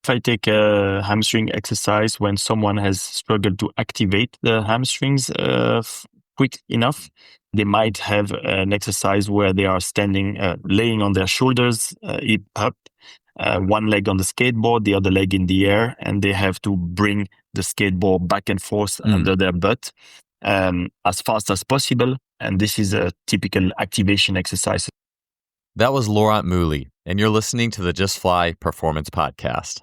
if I take a hamstring exercise when someone has struggled to activate the hamstrings quick enough, they might have an exercise where they are standing, laying on their shoulders, hip up, one leg on the skateboard, the other leg in the air, and they have to bring the skateboard back and forth under their butt as fast as possible. And this is a typical activation exercise. That was Laurent Meuwley, and you're listening to the Just Fly Performance Podcast.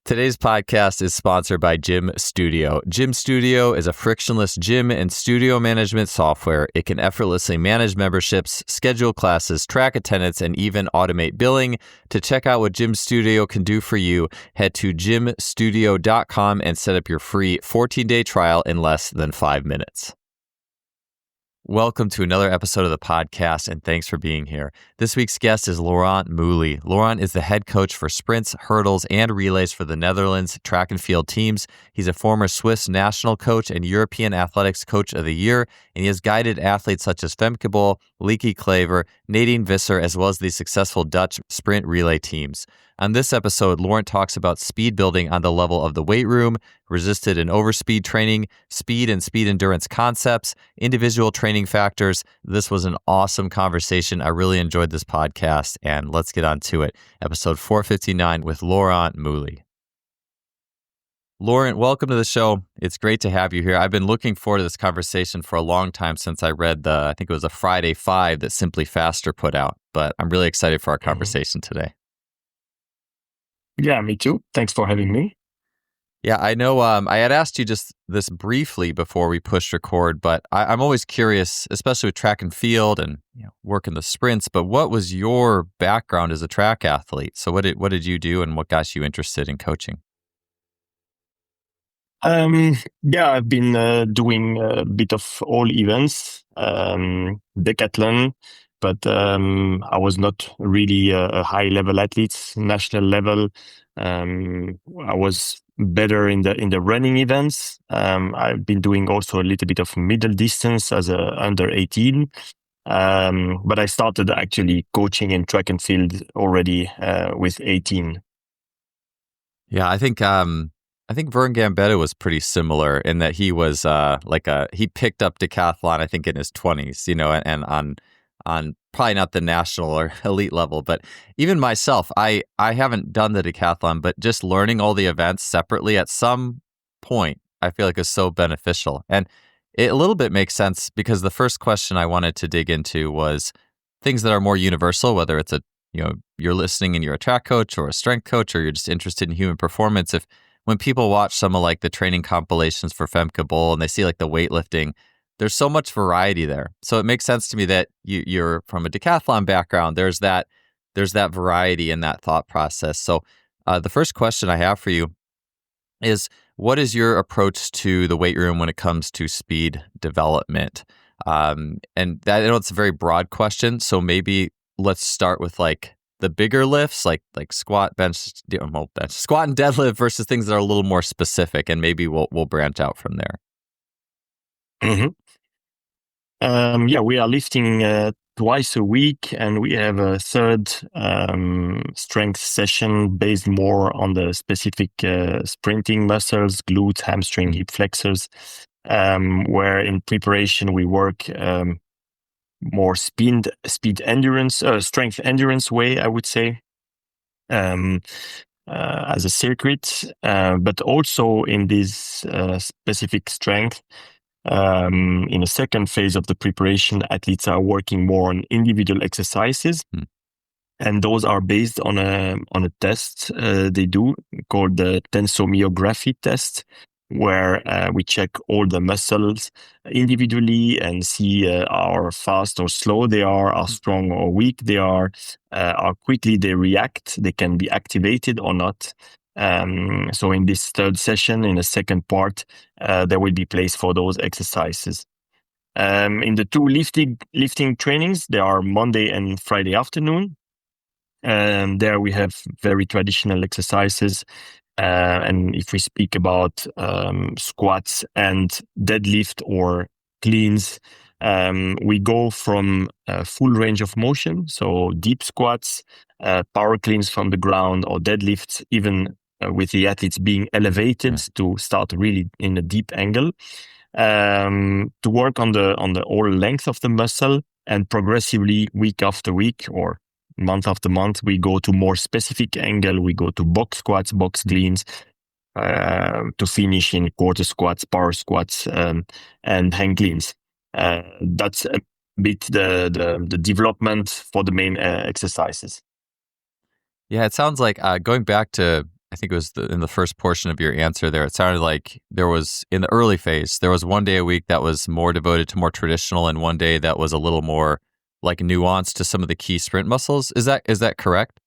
Today's podcast is sponsored by GymStudio. GymStudio is a frictionless gym and studio management software. It can effortlessly manage memberships, schedule classes, track attendance, and even automate billing. To check out what GymStudio can do for you, head to gymstudio.com and set up your free 14-day trial in less than 5 minutes. Welcome to another episode of the podcast, and thanks for being here. This week's guest is Laurent Meuwley. Laurent is the head coach for sprints, hurdles, and relays for the Netherlands track and field teams. He's a former Swiss national coach and European Athletics Coach of the Year, and he has guided athletes such as Femke Bol, Lieke Klever, Nadine Visser, as well as the successful Dutch sprint relay teams. On this episode, Laurent talks about speed building on the level of the weight room, resisted and overspeed training, speed and speed endurance concepts, individual training factors. This was an awesome conversation. I really enjoyed this podcast, and let's get on to it. Episode 459 with Laurent Meuwley. Laurent, welcome to the show. It's great to have you here. I've been looking forward to this conversation for a long time since I read I think it was a Friday 5 that Simply Faster put out, but I'm really excited for our conversation today. Yeah, me too. Thanks for having me. Yeah, I know I had asked you just this briefly before we pushed record, but I'm always curious, especially with track and field and working the sprints, but what was your background as a track athlete? So what did you do and what got you interested in coaching? I've been doing a bit of all events, decathlon, but I was not really a high-level athlete, national level. I was better in the running events. I've been doing also a little bit of middle distance as a under 18. But I started actually coaching in track and field already with 18. Yeah, I think Vern Gambetta was pretty similar in that he was he picked up decathlon, I think, in his 20s, and on probably not the national or elite level, but even myself, I haven't done the decathlon, but just learning all the events separately at some point, I feel like is so beneficial. And it a little bit makes sense because the first question I wanted to dig into was things that are more universal, whether it's you're listening and you're a track coach or a strength coach, or you're just interested in human performance. When people watch some of like the training compilations for Femke Bol and they see like the weightlifting, there's so much variety there. So it makes sense to me that you're from a decathlon background. There's that variety in that thought process. So the first question I have for you is, what is your approach to the weight room when it comes to speed development? And that, I know it's a very broad question. So maybe let's start with like the bigger lifts, like squat, bench, squat and deadlift versus things that are a little more specific, and maybe we'll branch out from there. Mm-hmm. We are lifting twice a week, and we have a third strength session based more on the specific sprinting muscles, glutes, hamstring, hip flexors, where in preparation we work more speed endurance, strength endurance way, I would say, as a circuit, but also in this specific strength. In a second phase of the preparation, athletes are working more on individual exercises, and those are based on a test they do called the tensomiography test, where we check all the muscles individually and see how fast or slow they are, how strong or weak they are, how quickly they react, they can be activated or not. So in this third session, in the second part, there will be place for those exercises. In the two lifting trainings, they are Monday and Friday afternoon. There we have very traditional exercises. And if we speak about squats and deadlift or cleans. We go from full range of motion, so deep squats, power cleans from the ground, or deadlifts, even with the athletes being elevated to start really in a deep angle, to work on the whole length of the muscle, and progressively week after week or month after month, we go to more specific angle. We go to box squats, box cleans, to finish in quarter squats, power squats, and hang cleans. That's a bit the development for the main exercises. Yeah, it sounds like going back to, I think it was in the first portion of your answer there, it sounded like there was, in the early phase, there was one day a week that was more devoted to more traditional and one day that was a little more like nuanced to some of the key sprint muscles. Is that correct?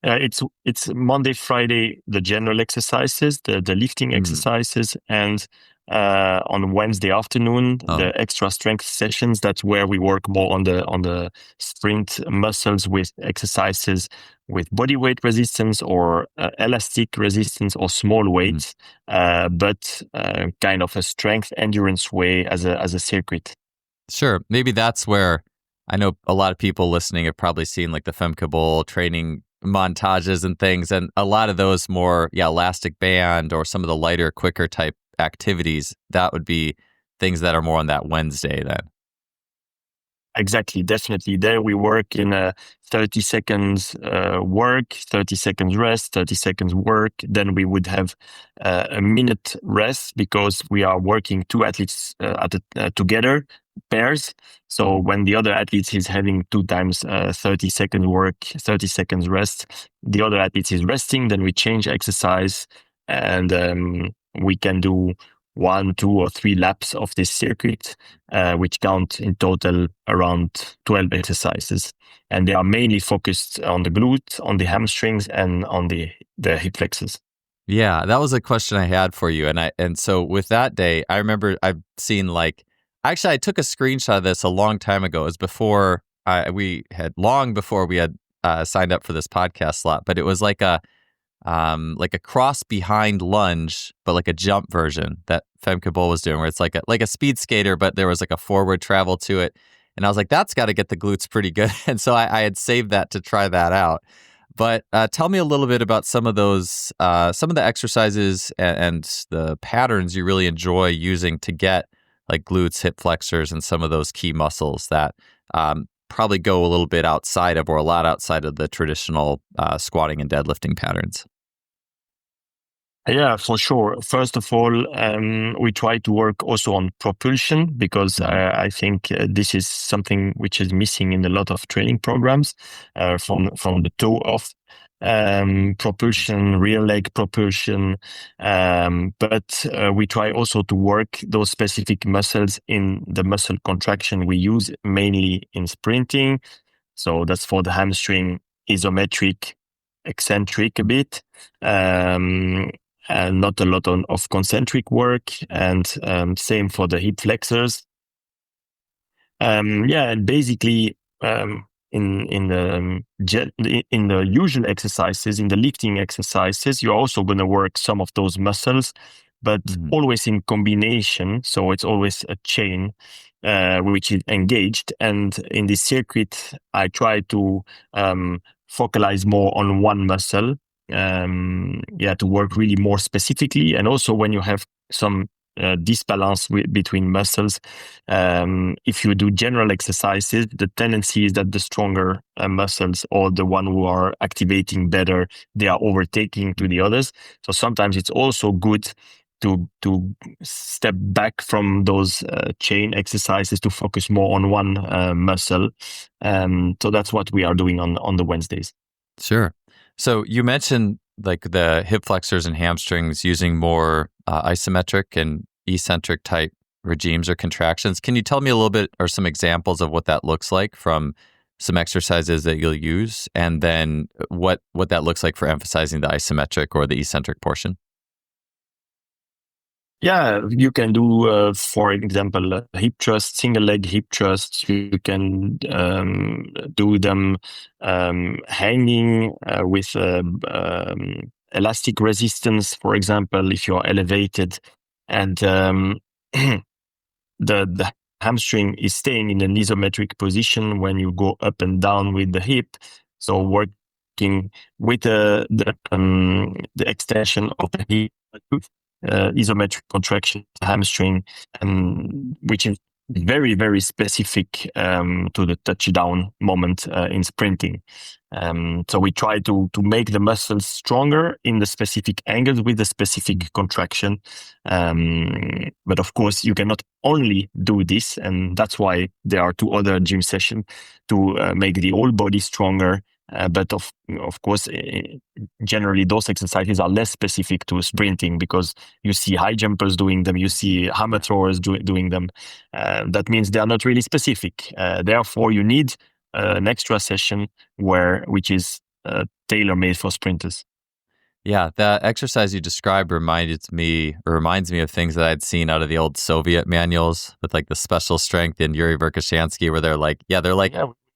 It's Monday, Friday, the general exercises, the lifting exercises, and on Wednesday afternoon, the extra strength sessions. That's where we work more on the sprint muscles with exercises with body weight resistance or elastic resistance or small weights, but kind of a strength endurance way as a circuit. Sure. Maybe that's where I know a lot of people listening have probably seen like the Femke Bol training montages and things, and a lot of those more elastic band or some of the lighter, quicker type activities, that would be things that are more on that Wednesday then. Exactly, definitely. There we work in 30 seconds work, 30 seconds rest, 30 seconds work. Then we would have a minute rest because we are working two athletes together, pairs. So when the other athlete is having 2 times 30 seconds work, 30 seconds rest, the other athlete is resting, then we change exercise, and we can do 1, 2, or 3 laps of this circuit, which count in total around 12 exercises. And they are mainly focused on the glute, on the hamstrings, and on the hip flexors. Yeah, that was a question I had for you. And so with that day, I remember I've seen actually I took a screenshot of this a long time ago. It was before we had signed up for this podcast slot, but it was like a cross behind lunge, but like a jump version that Femke Bol was doing, where it's like a speed skater, but there was like a forward travel to it. And I was like, that's got to get the glutes pretty good. And so I had saved that to try that out. But tell me a little bit about some of those, some of the exercises and the patterns you really enjoy using to get like glutes, hip flexors, and some of those key muscles that probably go a little bit outside of, or a lot outside of, the traditional squatting and deadlifting patterns. Yeah, for sure. First of all, we try to work also on propulsion because I think this is something which is missing in a lot of training programs from the toe off. Propulsion, rear leg propulsion, but we try also to work those specific muscles in the muscle contraction we use mainly in sprinting. So that's for the hamstring, isometric, eccentric a bit, and not a lot of concentric work, and same for the hip flexors. And basically in the usual exercises, in the lifting exercises, you're also going to work some of those muscles, but always in combination. So it's always a chain which is engaged. And in this circuit, I try to focalize more on one muscle, to work really more specifically. And also when you have some disbalance between muscles, if you do general exercises, the tendency is that the stronger muscles, or the one who are activating better, they are overtaking to the others. So sometimes it's also good to step back from those chain exercises to focus more on one muscle. So that's what we are doing on the Wednesdays. Sure. So you mentioned like the hip flexors and hamstrings using more isometric and eccentric type regimes or contractions. Can you tell me a little bit, or some examples of what that looks like from some exercises that you'll use, and then what that looks like for emphasizing the isometric or the eccentric portion? Yeah, you can do, for example, hip thrust, single leg hip thrusts. You can do them hanging with elastic resistance, for example, if you're elevated. And the hamstring is staying in an isometric position when you go up and down with the hip. So working with the extension of the hip, isometric contraction, hamstring, and which is very, very specific to the touchdown moment in sprinting. So we try to make the muscles stronger in the specific angles with the specific contraction. But of course, you cannot only do this, and that's why there are 2 other gym sessions to make the whole body stronger. But of course, generally those exercises are less specific to sprinting because you see high jumpers doing them, you see hammer throwers doing them. That means they are not really specific. Therefore, you need an extra session which is tailor-made for sprinters. Yeah, that exercise you described reminds me of things that I'd seen out of the old Soviet manuals with like the special strength in Yuri Verkhoshansky, where they're like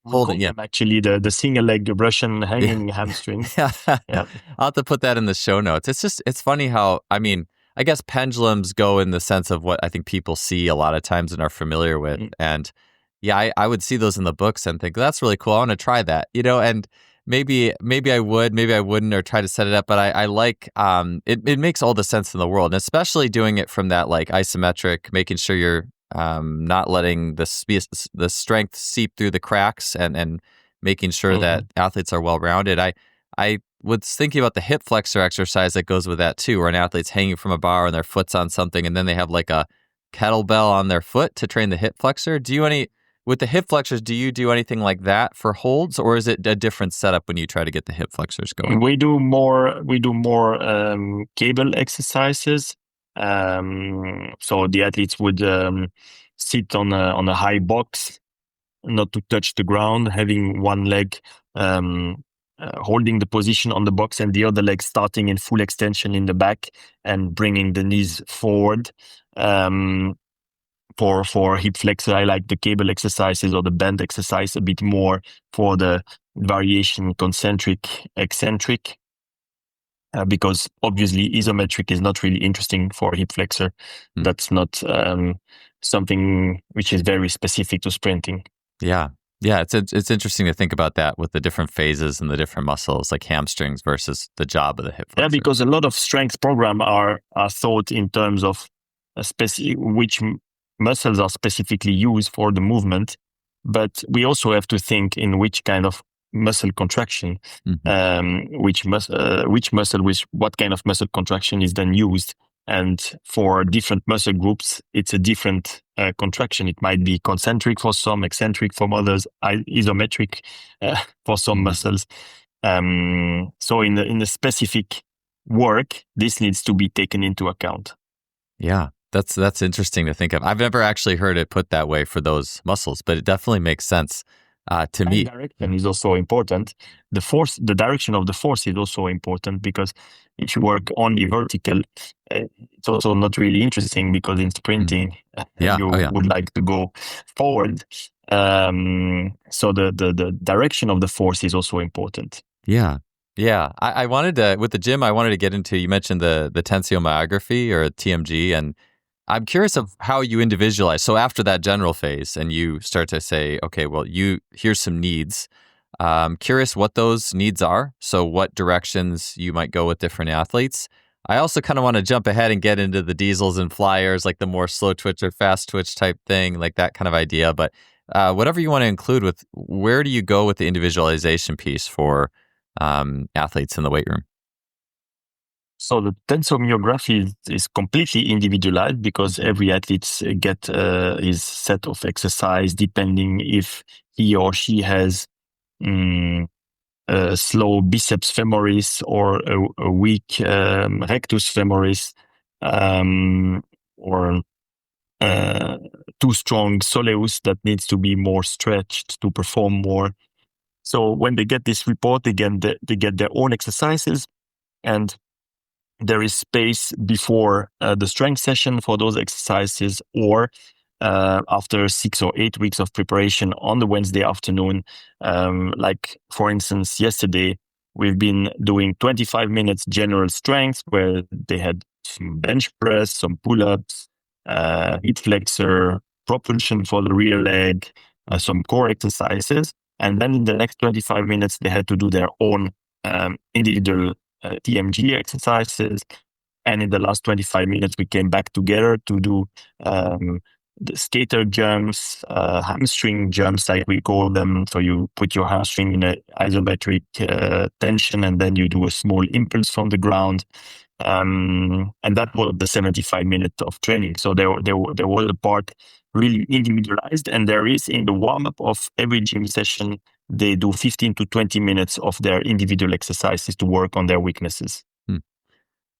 holding actually the single leg Russian hanging hamstring. Yeah. I'll have to put that in the show notes. It's funny how, I mean, I guess pendulums go in the sense of what I think people see a lot of times and are familiar with. And yeah, I would see those in the books and think, that's really cool. I want to try that, and maybe I would, maybe I wouldn't, or try to set it up. But I like, it makes all the sense in the world, and especially doing it from that like isometric, making sure you're not letting the strength seep through the cracks and making sure that athletes are well-rounded. I was thinking about the hip flexor exercise that goes with that too, where an athlete's hanging from a bar and their foot's on something, and then they have like a kettlebell on their foot to train the hip flexor. With the hip flexors, do you do anything like that for holds, or is it a different setup when you try to get the hip flexors going? We do more cable exercises. So the athletes would sit on a high box, not to touch the ground, having one leg holding the position on the box and the other leg starting in full extension in the back and bringing the knees forward. For hip flexor, I like the cable exercises or the band exercise a bit more for the variation concentric, eccentric. Because obviously isometric is not really interesting for hip flexor. That's not something which is very specific to sprinting. Yeah. It's interesting to think about that with the different phases and the different muscles, like hamstrings versus the job of the hip flexor. Yeah, because a lot of strength programs are thought in terms of which muscles are specifically used for the movement, but we also have to think in which kind of muscle contraction, which muscle, what kind of muscle contraction is then used. And for different muscle groups, it's a different contraction. It might be concentric for some, eccentric for others, isometric for some muscles. So in the specific work, this needs to be taken into account. Yeah. That's interesting to think of. I've never actually heard it put that way for those muscles, but it definitely makes sense to me. Direction is also important. The direction of the force is also important, because if you work only vertical, it's also not really interesting, because in sprinting, would like to go forward. So the direction of the force is also important. Yeah. I wanted to, with the gym, I wanted to get into, you mentioned the tensiomyography or TMG, and I'm curious of how you individualize. So after that general phase and you start to say, okay, well, here's some needs. I'm curious what those needs are. So what directions you might go with different athletes. I also kind of want to jump ahead and get into the diesels and flyers, like the more slow twitch or fast twitch type thing, like that kind of idea. But whatever you want to include with, where do you go with the individualization piece for athletes in the weight room? So the tensiomyography is completely individualized, because every athlete get his set of exercise depending if he or she has a slow biceps femoris or a weak rectus femoris, or too strong soleus that needs to be more stretched to perform more. So when they get this report, they get their own exercises, and there is space before the strength session for those exercises, or after 6 or 8 weeks of preparation on the Wednesday afternoon. Like, for instance, yesterday, we've been doing 25 minutes general strength, where they had some bench press, some pull-ups, hip flexor, propulsion for the rear leg, some core exercises. And then in the next 25 minutes, they had to do their own individual TMG exercises. And in the last 25 minutes, we came back together to do the skater jumps, hamstring jumps, like we call them. So you put your hamstring in an isometric tension, and then you do a small impulse from the ground. And that was the 75 minutes of training. So there was a part really individualized, and there is in the warm-up of every gym session, they do 15 to 20 minutes of their individual exercises to work on their weaknesses.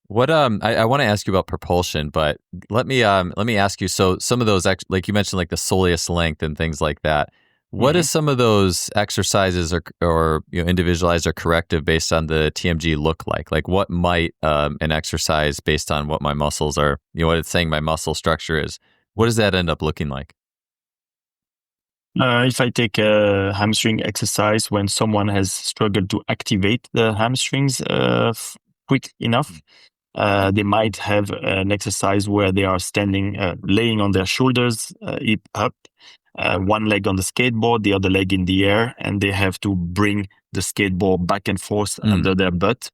What I want to ask you about propulsion, but let me ask you. So some of those, like you mentioned, like the soleus length and things like that. What does some of those exercises or individualized or corrective based on the TMG look like? Like what might an exercise based on what my muscles are, what it's saying my muscle structure is, what does that end up looking like? If I take a hamstring exercise, when someone has struggled to activate the hamstrings quick enough, they might have an exercise where they are standing, laying on their shoulders, hip up, one leg on the skateboard, the other leg in the air, and they have to bring the skateboard back and forth under their butt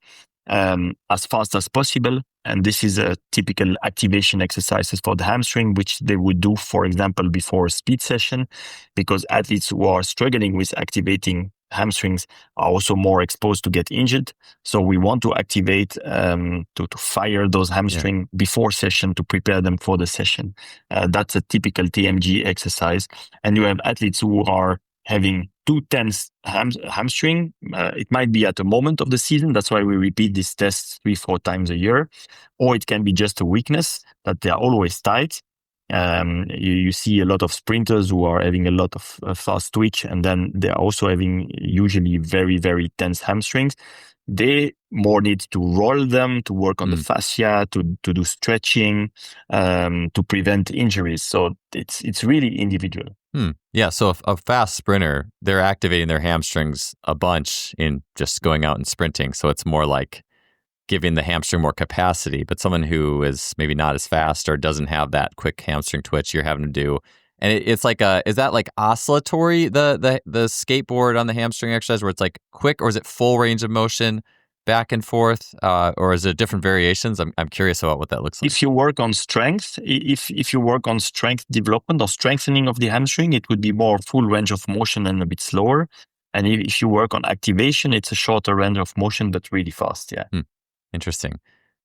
as fast as possible. And this is a typical activation exercises for the hamstring, which they would do, for example, before a speed session, because athletes who are struggling with activating hamstrings are also more exposed to get injured. So we want to activate, to fire those hamstring before session to prepare them for the session. That's a typical TMG exercise. And you have athletes who are having too tense hamstring. It might be at a moment of the season. That's why we repeat these tests 3-4 times a year. Or it can be just a weakness that they are always tight. You see a lot of sprinters who are having a lot of fast twitch, and then they are also having usually very, very tense hamstrings. They more need to roll them, to work on the fascia, to do stretching, to prevent injuries. So it's really individual. Yeah, so a fast sprinter, they're activating their hamstrings a bunch in just going out and sprinting. So it's more like giving the hamstring more capacity, but someone who is maybe not as fast or doesn't have that quick hamstring twitch you're having to do. And it's like is that like oscillatory, the skateboard on the hamstring exercise, where it's like quick, or is it full range of motion back and forth, or is it different variations? I'm curious about what that looks like. If you work on strength, if you work on strength development or strengthening of the hamstring, it would be more full range of motion and a bit slower. And if you work on activation, it's a shorter range of motion, but really fast. Yeah. Interesting.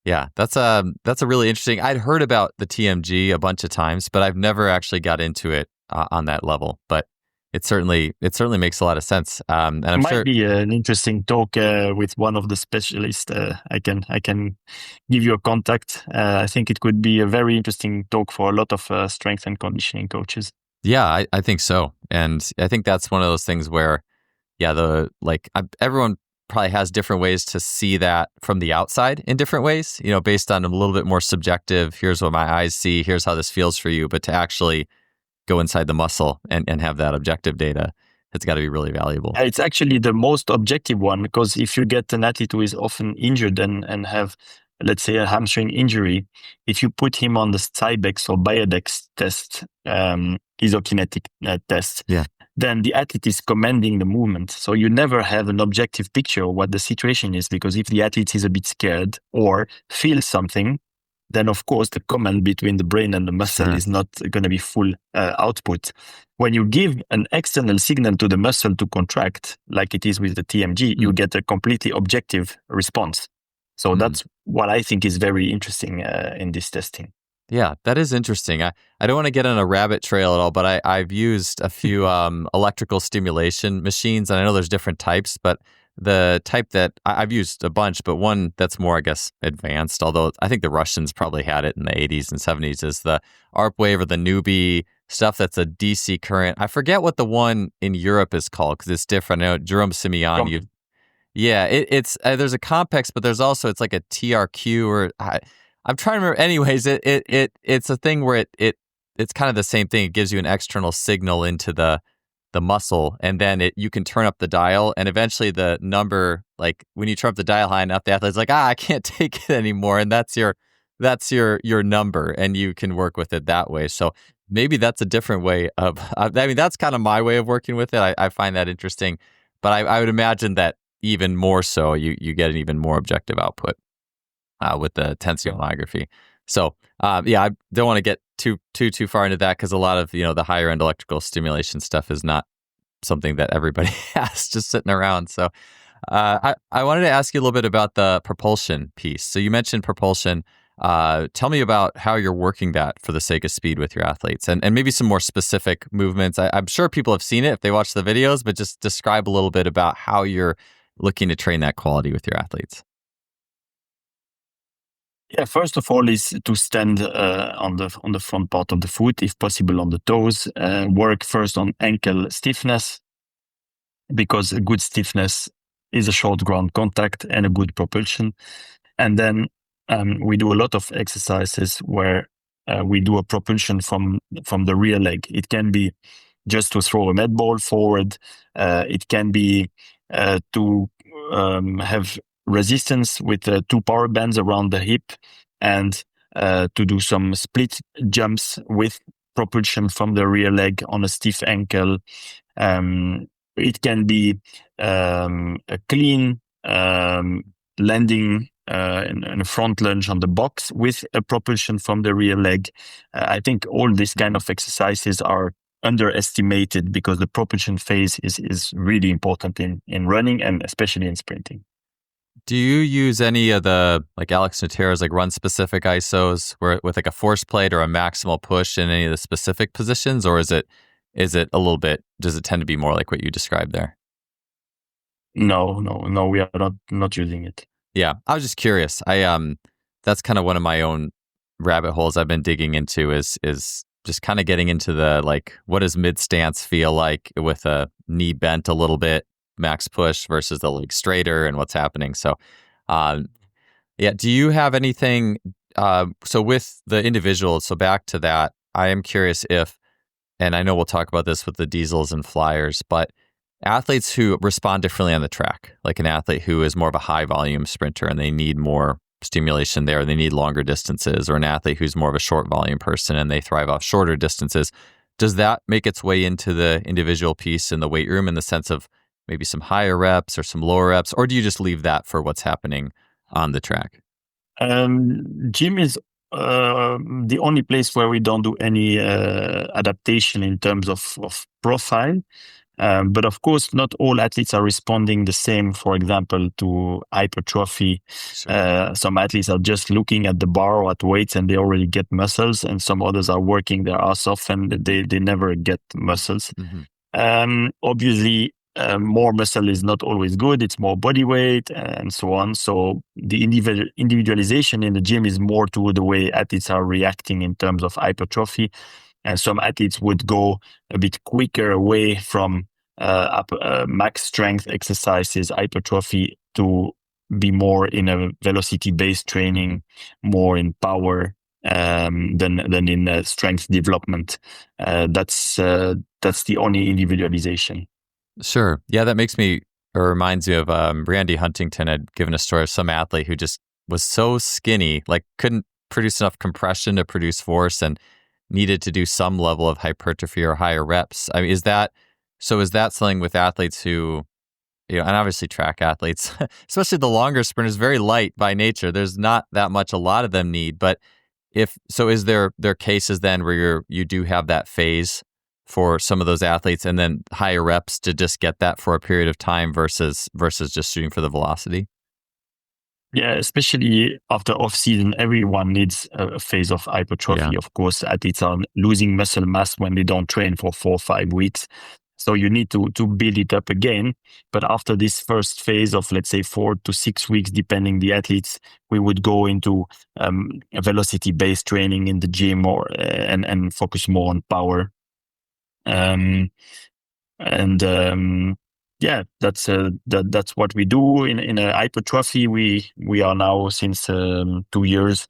Yeah, that's a really interesting. I'd heard about the TMG a bunch of times, but I've never actually got into it on that level. But it certainly makes a lot of sense. And I'm might sure be an interesting talk with one of the specialists. I can give you a contact. I think it could be a very interesting talk for a lot of strength and conditioning coaches. Yeah, I think so, and I think that's one of those things where, everyone probably has different ways to see that from the outside in different ways, based on a little bit more subjective, here's what my eyes see, here's how this feels for you, but to actually go inside the muscle and have that objective data, it's got to be really valuable. It's actually the most objective one, because if you get an athlete who is often injured and have, let's say, a hamstring injury, if you put him on the Cybex or Biodex test, isokinetic test, then the athlete is commanding the movement. So you never have an objective picture of what the situation is, because if the athlete is a bit scared or feels something, then of course the command between the brain and the muscle is not going to be full output. When you give an external signal to the muscle to contract, like it is with the TMG, you get a completely objective response. So that's what I think is very interesting in this testing. Yeah, that is interesting. I don't want to get on a rabbit trail at all, but I've used a few electrical stimulation machines, and I know there's different types, but the type that I've used a bunch, but one that's more, I guess, advanced, although I think the Russians probably had it in the 80s and 70s, is the ARP wave or the Newbie stuff that's a DC current. I forget what the one in Europe is called because it's different. I know Jerome Simeon, it's there's a Compex, but there's also, it's like a TRQ or I'm trying to remember. Anyways, it's a thing where it's kind of the same thing. It gives you an external signal into the muscle, and then you can turn up the dial, and eventually the number, like when you turn up the dial high enough, the athlete's like, I can't take it anymore, and that's your number, and you can work with it that way. So maybe that's a different way of, I mean, that's kind of my way of working with it. I find that interesting, but I would imagine that even more so, you get an even more objective output with the tensionography. So yeah, I don't want to get too far into that because a lot of the higher end electrical stimulation stuff is not something that everybody has just sitting around. So I wanted to ask you a little bit about the propulsion piece. So you mentioned propulsion. Tell me about how you're working that for the sake of speed with your athletes, and maybe some more specific movements. I'm sure people have seen it if they watch the videos, but just describe a little bit about how you're looking to train that quality with your athletes. Yeah, first of all is to stand on the front part of the foot, if possible on the toes. Work first on ankle stiffness, because a good stiffness is a short ground contact and a good propulsion. And then we do a lot of exercises where we do a propulsion from the rear leg. It can be just to throw a med ball forward. It can be to have resistance with 2 power bands around the hip, and to do some split jumps with propulsion from the rear leg on a stiff ankle. It can be a clean landing and a front lunge on the box with a propulsion from the rear leg. I think all these kind of exercises are underestimated because the propulsion phase is really important in running and especially in sprinting. Do you use any of the, like Alex Natera's, like run specific ISOs where with like a force plate or a maximal push in any of the specific positions, or is it a little bit, does it tend to be more like what you described there? No, we are not using it. Yeah, I was just curious. That's kind of one of my own rabbit holes I've been digging into is just kind of getting into the, like, what does mid stance feel like with a knee bent a little bit, max push versus the leg straighter, and what's happening. So, yeah, do you have anything? So with the individual, so back to that, I am curious if, and I know we'll talk about this with the diesels and flyers, but athletes who respond differently on the track, like an athlete who is more of a high volume sprinter and they need more stimulation there, they need longer distances, or an athlete who's more of a short volume person and they thrive off shorter distances. Does that make its way into the individual piece in the weight room in the sense of maybe some higher reps or some lower reps, or do you just leave that for what's happening on the track? Gym is the only place where we don't do any adaptation in terms of profile. But of course, not all athletes are responding the same, for example, to hypertrophy. Sure. Some athletes are just looking at the bar or at weights and they already get muscles, and some others are working their ass off and they never get muscles. Obviously, more muscle is not always good. It's more body weight and so on. So the individualization in the gym is more to the way athletes are reacting in terms of hypertrophy. And some athletes would go a bit quicker away from max strength exercises, hypertrophy, to be more in a velocity-based training, more in power than in strength development. That's the only individualization. Sure. Yeah, that makes me, or reminds me of Randy Huntington had given a story of some athlete who just was so skinny, like couldn't produce enough compression to produce force and needed to do some level of hypertrophy or higher reps. I mean, is that something with athletes who, and obviously track athletes, especially the longer sprinters, very light by nature. There's not that much a lot of them need, but is there cases then where you do have that phase for some of those athletes and then higher reps to just get that for a period of time versus just shooting for the velocity? Yeah, especially after off-season, everyone needs a phase of hypertrophy. Yeah. Of course, athletes are losing muscle mass when they don't train for 4 or 5 weeks. So you need to build it up again. But after this first phase of, let's say, 4 to 6 weeks, depending the athletes, we would go into a velocity-based training in the gym or and focus more on power. Yeah, that's what we do in a hypertrophy. We are now since 2 years.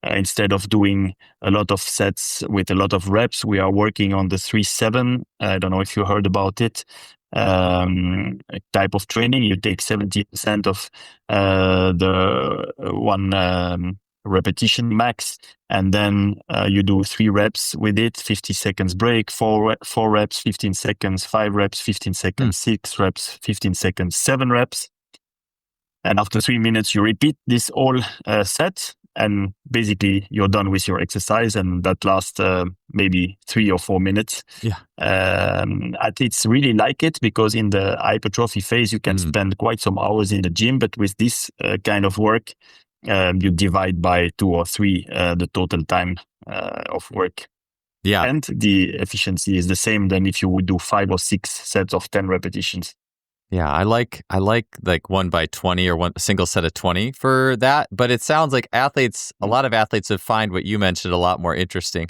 Instead of doing a lot of sets with a lot of reps, we are working on the 3-7. I don't know if you heard about it. Type of training. You take 70% of the one repetition max, and then you do 3 reps with it, 50 seconds break, 4 reps, 15 seconds, 5 reps, 15 seconds, 6 reps, 15 seconds, 7 reps. And after 3 minutes, you repeat this whole set, and basically you're done with your exercise, and that lasts maybe 3 or 4 minutes. Yeah. Athletes really like it because in the hypertrophy phase, you can spend quite some hours in the gym, but with this kind of work, you divide by 2 or 3 the total time of work. Yeah. And the efficiency is the same than if you would do 5 or 6 sets of 10 repetitions. Yeah, I like 1 by 20 or a single set of 20 for that. But it sounds like a lot of athletes would find what you mentioned a lot more interesting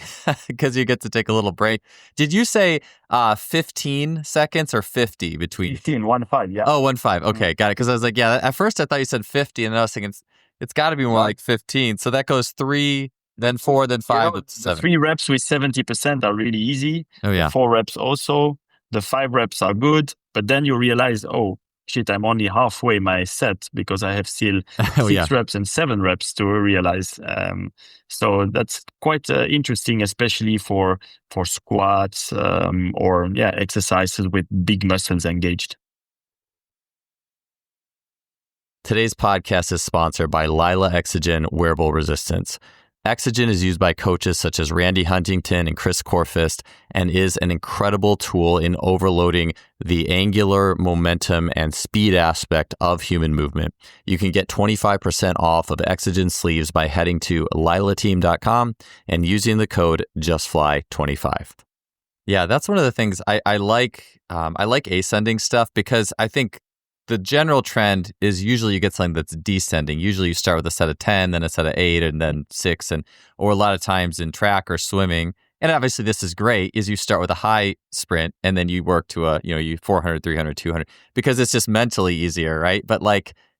because you get to take a little break. Did you say 15 seconds or 50 between? 15, 1-5, yeah. Oh, 1-5. Okay, got it. Because I was like, yeah, at first I thought you said 50, and then I was thinking it's got to be more like 15. So that goes 3, then 4, then 5, then 7. The 3 reps with 70% are really easy. Oh, yeah. The 4 reps also. The 5 reps are good, but then you realize, oh, shit, I'm only halfway my set because I have still 6 reps and 7 reps to realize. So that's quite interesting, especially for squats or exercises with big muscles engaged. Today's podcast is sponsored by Lila Exogen Wearable Resistance. Exogen is used by coaches such as Randy Huntington and Chris Corfist and is an incredible tool in overloading the angular, momentum, and speed aspect of human movement. You can get 25% off of Exogen sleeves by heading to lilateam.com and using the code JustFly25. Yeah, that's one of the things I like. I like ascending stuff because I think the general trend is usually you get something that's descending. Usually you start with a set of 10, then a set of 8, and then 6. Or a lot of times in track or swimming, and obviously this is great, is you start with a high sprint and then you work to you 400, 300, 200, because it's just mentally easier, right? But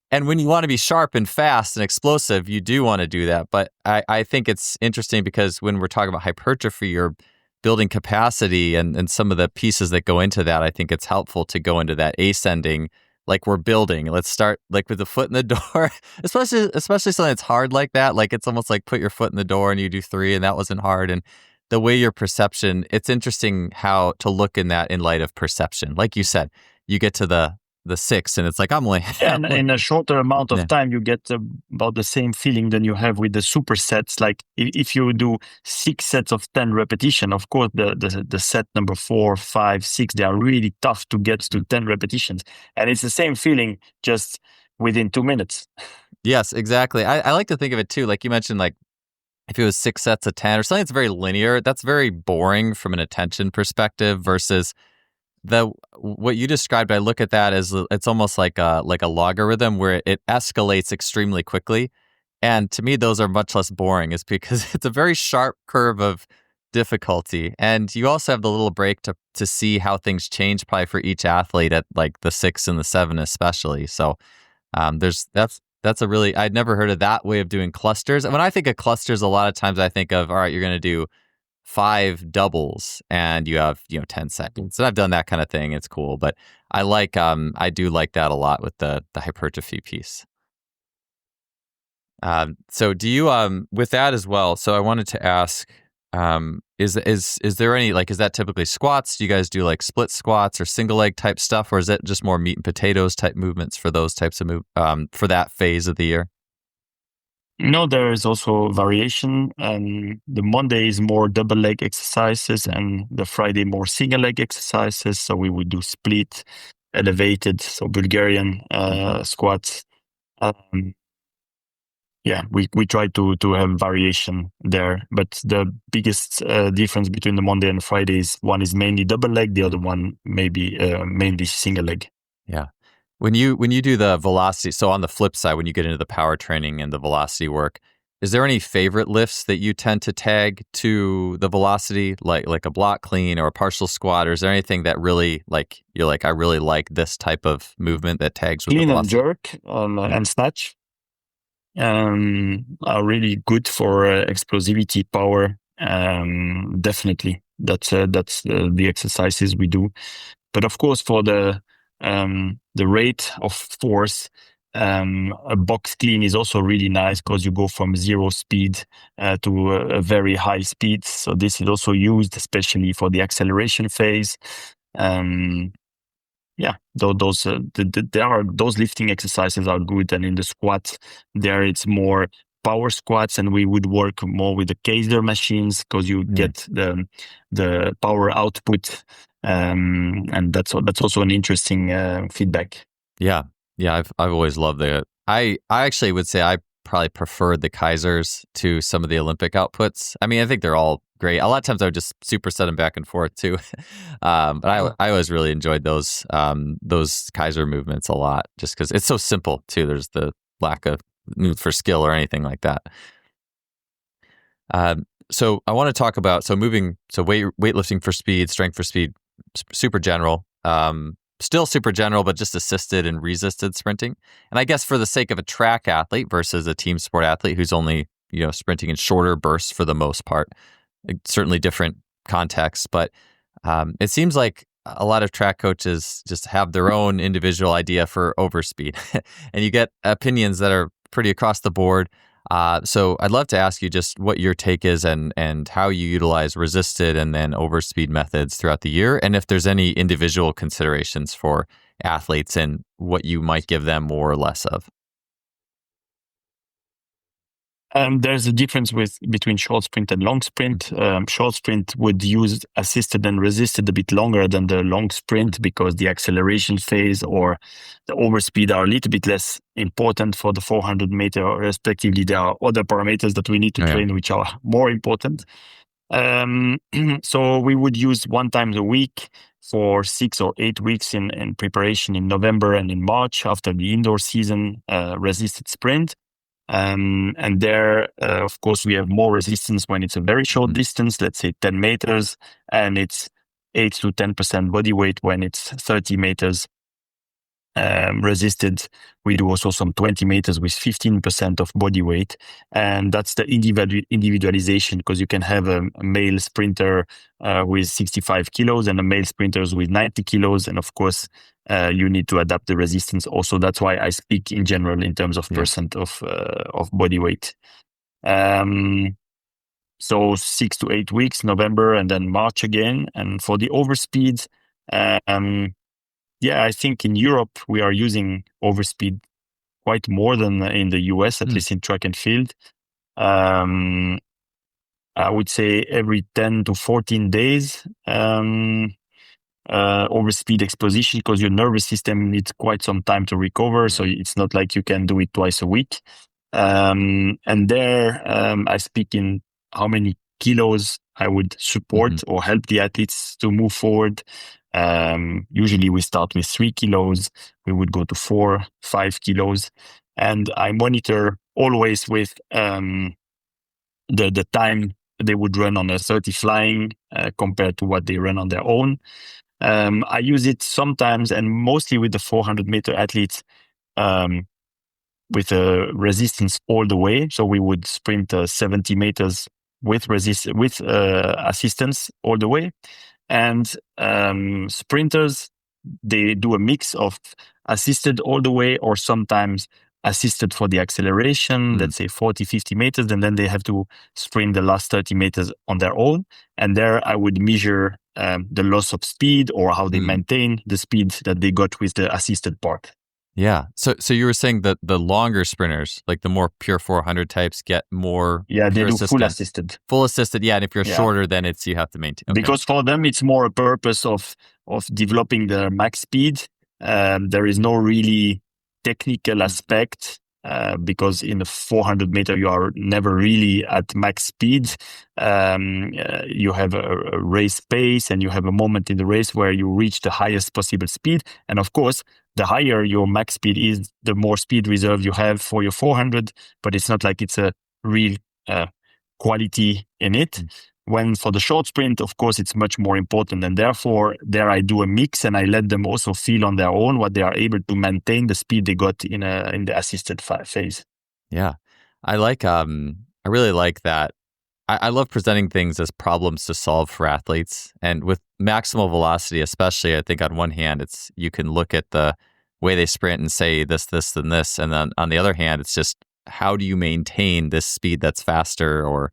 and when you want to be sharp and fast and explosive, you do want to do that. But I think it's interesting because when we're talking about hypertrophy or building capacity and some of the pieces that go into that, I think it's helpful to go into that ascending. Like we're building. Let's start like with the foot in the door, especially something that's hard like that. Like it's almost like put your foot in the door and you do 3 and that wasn't hard. And the way your perception, it's interesting how to look in that in light of perception. Like you said, you get to the 6 and it's like, I'm only... And in a shorter amount of time, you get about the same feeling than you have with the supersets. Like if you do 6 sets of 10 repetition, of course, the set number 4, 5, 6, they are really tough to get to 10 repetitions. And it's the same feeling just within 2 minutes. Yes, exactly. I like to think of it too. Like you mentioned, like if it was 6 sets of 10 or something that's very linear, that's very boring from an attention perspective versus what you described. I look at that as it's almost like a logarithm where it escalates extremely quickly. And to me, those are much less boring, is because it's a very sharp curve of difficulty. And you also have the little break to see how things change probably for each athlete at like the 6 and the 7 especially. So that's a really, I'd never heard of that way of doing clusters. And when I think of clusters, a lot of times I think of, all right, you're going to do 5 doubles and you have 10 seconds, and I've done that kind of thing. It's cool, but I do like that a lot with the hypertrophy piece. So do you with that as well? So I wanted to ask, is there any, like, is that typically squats? Do you guys do like split squats or single leg type stuff, or is it just more meat and potatoes type movements for those types of for that phase of the year? No, there is also variation. The Monday is more double leg exercises and the Friday more single leg exercises. So we would do split, elevated, so Bulgarian squats. We try to have variation there. But the biggest difference between the Monday and Friday is one is mainly double leg, the other one maybe mainly single leg. Yeah. When you do the velocity, so on the flip side, when you get into the power training and the velocity work, is there any favorite lifts that you tend to tag to the velocity, like a block clean or a partial squat, or is there anything that really you're like, I really like this type of movement that tags with clean the velocity? And jerk and snatch are really good for explosivity, power. Definitely, that's the exercises we do. But of course, for the rate of force, A box clean is also really nice because you go from 0 speed to a very high speed. So this is also used especially for the acceleration phase. Those lifting exercises are good, and in the squat there it's more power squats, and we would work more with the Kaiser machines because you get the power output, and that's also an interesting feedback. Yeah, I've always loved I actually would say I probably preferred the Kaisers to some of the Olympic outputs. I mean, I think they're all great. A lot of times I would just superset them back and forth too. But I always really enjoyed those Kaiser movements a lot, just because it's so simple too. There's the lack of need for skill or anything like that. So I want to talk about weightlifting for speed, strength for speed, super general. Still super general, but just assisted and resisted sprinting. And I guess for the sake of a track athlete versus a team sport athlete who's only, sprinting in shorter bursts for the most part, certainly different contexts. But it seems like a lot of track coaches just have their own individual idea for overspeed. And you get opinions that are pretty across the board. So I'd love to ask you just what your take is and how you utilize resisted and then overspeed methods throughout the year, and if there's any individual considerations for athletes and what you might give them more or less of. There's a difference between short sprint and long sprint. Short sprint would use assisted and resisted a bit longer than the long sprint because the acceleration phase or the overspeed are a little bit less important for the 400 meter. Respectively, there are other parameters that we need to train which are more important. So we would use 1 time a week for 6 or 8 weeks in preparation in November and in March after the indoor season resisted sprint. And there, of course, we have more resistance when it's a very short distance, let's say 10 meters, and it's 8 to 10% body weight when it's 30 meters resisted. We do also some 20 meters with 15% of body weight. And that's the individualization, because you can have a male sprinter with 65 kilos and a male sprinter with 90 kilos. And of course, you need to adapt the resistance also. That's why I speak in general in terms of percent of body weight. So 6 to 8 weeks, November and then March again. And for the overspeed, I think in Europe we are using overspeed quite more than in the US, at least in track and field. I would say every 10 to 14 days overspeed exposition, because your nervous system needs quite some time to recover. So it's not like you can do it twice a week. And there I speak in how many kilos I would support or help the athletes to move forward. Usually we start with 3 kilos. We would go to 4, 5 kilos. And I monitor always with the time they would run on a 30 flying compared to what they run on their own. I use it sometimes and mostly with the 400 meter athletes with a resistance all the way. So we would sprint 70 meters with assistance all the way. And sprinters, they do a mix of assisted all the way or sometimes assisted for the acceleration, let's say 40, 50 meters, and then they have to sprint the last 30 meters on their own. And there I would measure the loss of speed or how they maintain the speed that they got with the assisted part. Yeah. So you were saying that the longer sprinters, like the more pure 400 types, get more. Yeah, they do full assisted. Full assisted. Yeah. And if you're shorter, then you have to maintain. Okay. Because for them, it's more a purpose of developing their max speed. There is no really technical aspect because in the 400 meter, you are never really at max speed. You have a race pace and you have a moment in the race where you reach the highest possible speed. And of course, the higher your max speed is, the more speed reserve you have for your 400, but it's not like it's a real quality in it. When for the short sprint, of course, it's much more important. And therefore, there I do a mix and I let them also feel on their own what they are able to maintain the speed they got in the assisted phase. Yeah. I really like that. I love presenting things as problems to solve for athletes. And with maximal velocity, especially, I think on one hand, you can look at way they sprint and say this, this, and this. And then on the other hand, it's just how do you maintain this speed that's faster or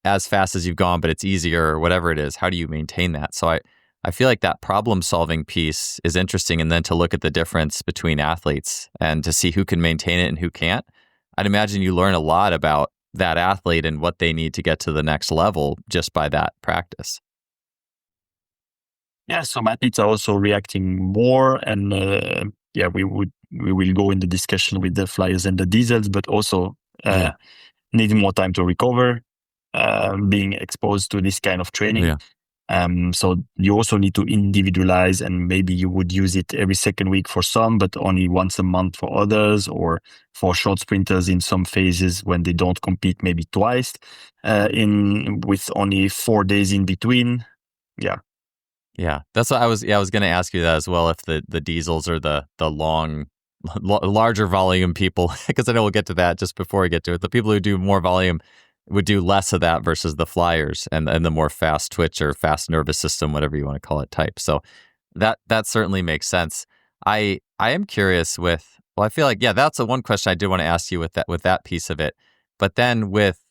as fast as you've gone, but it's easier or whatever it is. How do you maintain that? So I feel like that problem solving piece is interesting. And then to look at the difference between athletes and to see who can maintain it and who can't. I'd imagine you learn a lot about that athlete and what they need to get to the next level just by that practice. Yeah, some athletes are also reacting more, and we will go in the discussion with the flyers and the diesels, but also needing more time to recover, being exposed to this kind of training. Yeah. So you also need to individualize, and maybe you would use it every second week for some, but only once a month for others, or for short sprinters in some phases when they don't compete, maybe twice with only 4 days in between. Yeah, that's what I was going to ask you that as well. If the diesels or the larger volume people, because I know we'll get to that just before we get to it. The people who do more volume would do less of that versus the flyers and the more fast twitch or fast nervous system, whatever you want to call it, type. So that certainly makes sense. I am curious with. Well, I feel like that's the one question I did want to ask you with that piece of it. But then with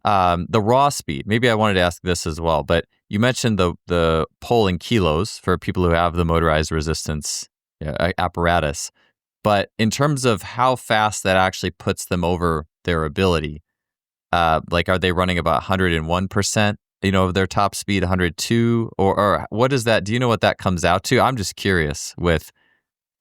the raw speed, maybe I wanted to ask this as well. But you mentioned the pull in kilos for people who have the motorized resistance apparatus. But in terms of how fast that actually puts them over their ability, like are they running about 101%, of their top speed, 102, or what is that? Do you know what that comes out to? I'm just curious with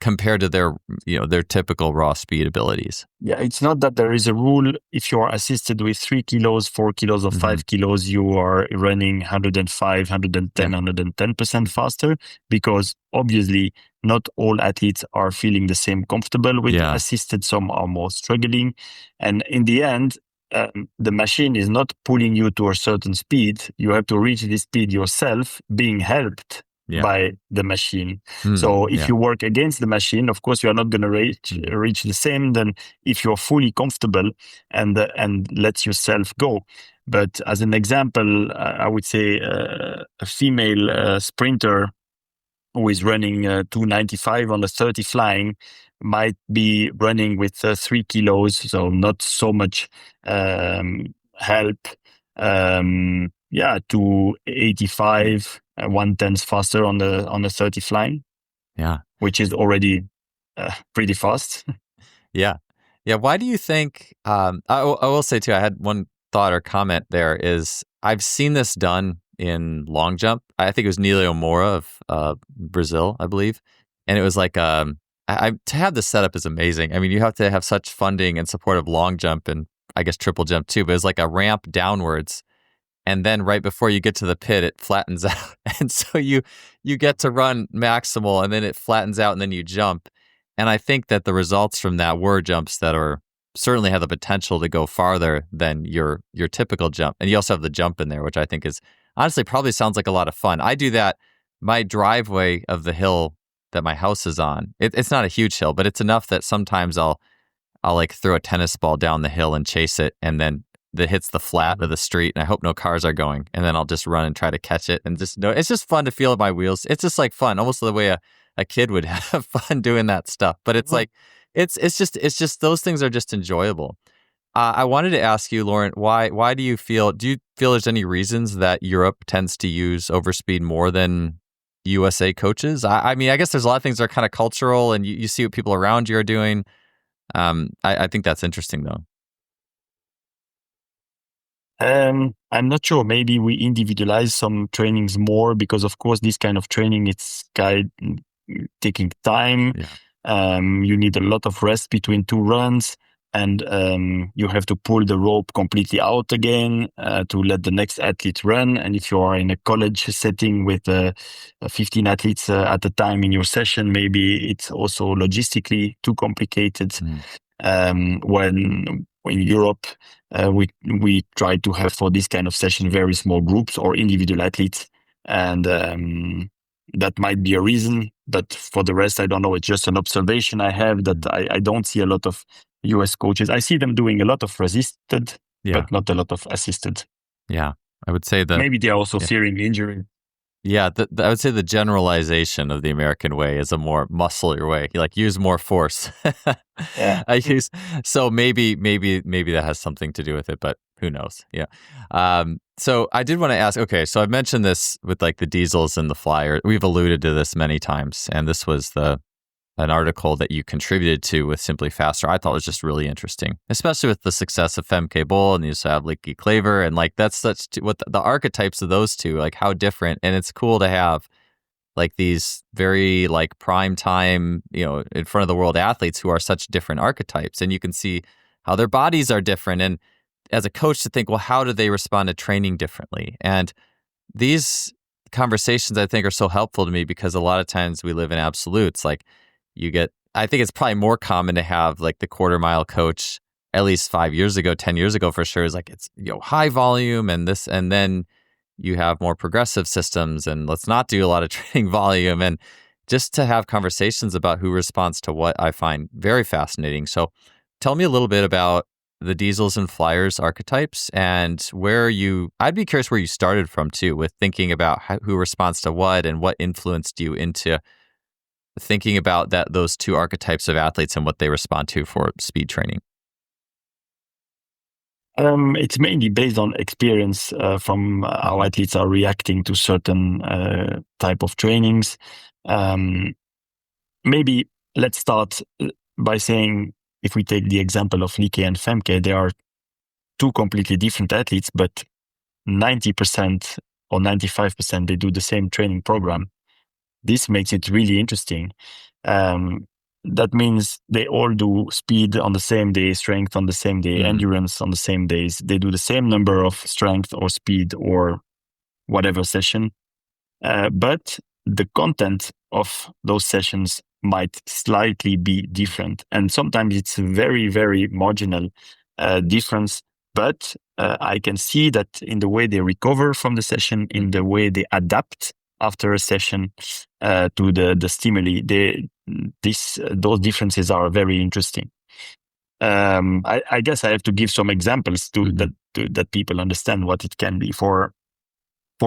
compared to their typical raw speed abilities. Yeah, it's not that there is a rule. If you are assisted with 3 kilos, 4 kilos, or 5 kilos, you are running 105, 110, 110% faster, because obviously not all athletes are feeling the same comfortable with assisted. Some are more struggling. And in the end, the machine is not pulling you to a certain speed. You have to reach this speed yourself, being helped by the machine. So if you work against the machine, of course, you are not going to reach the same than if you're fully comfortable and lets yourself go. But as an example, I would say a female sprinter who is running 295 on the 30 flying might be running with 3 kilos, so not so much help. To 85, 1/10 faster on the 30 flying. Yeah, which is already pretty fast. Yeah. Why do you think? I will say too. I had one thought or comment. There is I've seen this done in long jump. I think it was Nélio Moura of Brazil, I believe, and it was like to have this setup is amazing. I mean, you have to have such funding and support of long jump and I guess triple jump too. But it's like a ramp downwards. And then right before you get to the pit, it flattens out. And so you get to run maximal and then it flattens out and then you jump. And I think that the results from that were jumps that are certainly have the potential to go farther than your typical jump. And you also have the jump in there, which I think is honestly probably sounds like a lot of fun. I do that. My driveway of the hill that my house is on, it's not a huge hill, but it's enough that sometimes I'll like throw a tennis ball down the hill and chase it. And then that hits the flat of the street, and I hope no cars are going. And then I'll just run and try to catch it, and it's just fun to feel my wheels. It's just like fun, almost the way a kid would have fun doing that stuff. But it's like it's just those things are just enjoyable. I wanted to ask you, Laurent, why do you feel there's any reasons that Europe tends to use overspeed more than USA coaches? I mean, I guess there's a lot of things that are kind of cultural, and you see what people around you are doing. I think that's interesting though. I'm not sure. Maybe we individualize some trainings more because, of course, this kind of training, it's taking time. Yeah. You need a lot of rest between 2 runs, and you have to pull the rope completely out again to let the next athlete run. And if you are in a college setting with 15 athletes at a time in your session, maybe it's also logistically too complicated. When in Europe, we try to have for this kind of session very small groups or individual athletes, and that might be a reason. But for the rest, I don't know. It's just an observation I have that I don't see a lot of US coaches. I see them doing a lot of resisted, but not a lot of assisted. Yeah, I would say that maybe they're also fearing injury. Yeah, I would say the generalization of the American way is a more muscular way. You like use more force. Yeah. So maybe that has something to do with it, but who knows? Yeah. So I did want to ask. Okay, so I've mentioned this with like the diesels and the flyer. We've alluded to this many times, and this was an article that you contributed to with Simply Faster. I thought was just really interesting, especially with the success of Femke Bol and you also have Leaky Claver, and like that's what the archetypes of those two, like how different. And it's cool to have like these very like prime time, in front of the world athletes who are such different archetypes, and you can see how their bodies are different. And as a coach to think, well, how do they respond to training differently? And these conversations I think are so helpful to me because a lot of times we live in absolutes. Like I think it's probably more common to have like the quarter mile coach at least 5 years ago, 10 years ago for sure is like, it's, high volume and this, and then you have more progressive systems and let's not do a lot of training volume. And just to have conversations about who responds to what I find very fascinating. So tell me a little bit about the diesels and flyers archetypes and I'd be curious where you started from too, with thinking about who responds to what and what influenced you into thinking about those two archetypes of athletes and what they respond to for speed training. It's mainly based on experience from how athletes are reacting to certain type of trainings. Maybe let's start by saying, if we take the example of Lieke and Femke, they are two completely different athletes, but 90% or 95% they do the same training program. This makes it really interesting. That means they all do speed on the same day, strength on the same day, endurance on the same days. They do the same number of strength or speed or whatever session. But the content of those sessions might slightly be different. And sometimes it's a very, very marginal difference. But I can see that in the way they recover from the session, in the way they adapt after a session to the stimuli, those differences are very interesting. I guess I have to give some examples that people understand what it can be. For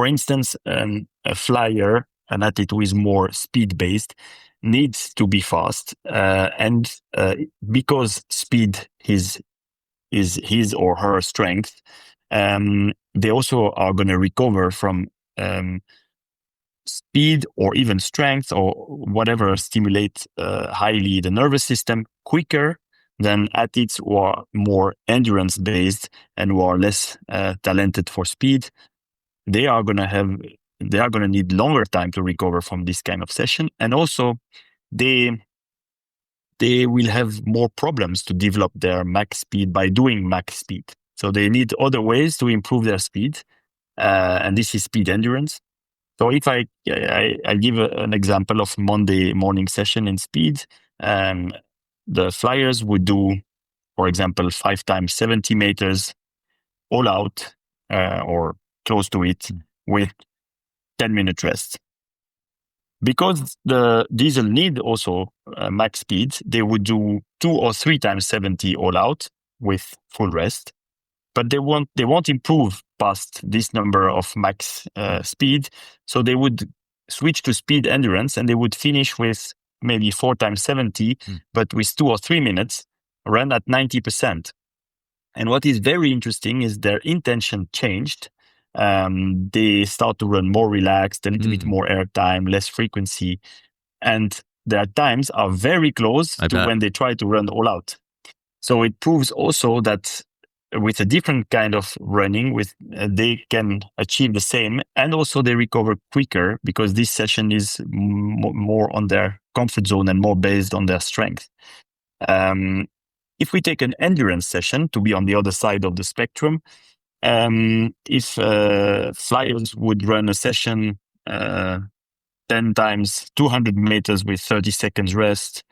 instance, a flyer, an athlete who is more speed-based, needs to be fast, and because speed is his or her strength, they also are going to recover from speed or even strength or whatever stimulate highly the nervous system quicker than athletes who are more endurance based and who are less talented for speed. They are going to need longer time to recover from this kind of session, and also they will have more problems to develop their max speed by doing max speed. So they need other ways to improve their speed, and this is speed endurance. So if I give an example of Monday morning session in speed, the flyers would do, for example, 5 times 70 meters all out or close to it with 10-minute rest. Because the diesel need also max speed, they would do 2 or 3 times 70 all out with full rest. But they won't improve past this number of max speed. So they would switch to speed endurance and they would finish with maybe 4 times 70, but with 2 or 3 minutes, run at 90%. And what is very interesting is their intention changed. They start to run more relaxed, a little bit more air time, less frequency. And their times are very close to when they try to run all out. So it proves also that with a different kind of running, they can achieve the same, and also they recover quicker because this session is more on their comfort zone and more based on their strength. If we take an endurance session, to be on the other side of the spectrum, if flyers would run a session 10 times 200 meters with 30 seconds rest,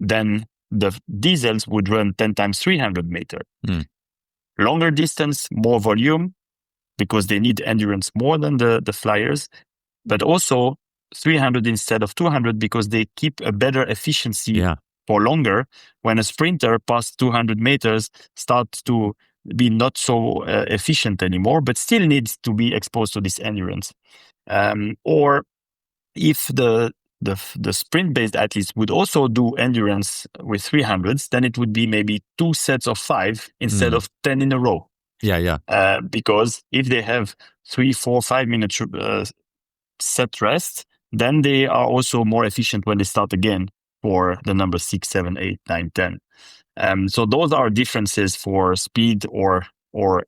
then the diesels would run 10 times 300 meters. Longer distance, more volume, because they need endurance more than the flyers, but also 300 instead of 200 because they keep a better efficiency for longer. When a sprinter past 200 meters starts to be not so efficient anymore, but still needs to be exposed to this endurance. Or if the sprint-based athletes would also do endurance with 300s, then it would be maybe 2 sets of 5 instead of 10 in a row. Yeah. Because if they have 3, 4, 5 minute set rest, then they are also more efficient when they start again for the number 6, 7, 8, 9, 10. So those are differences for speed or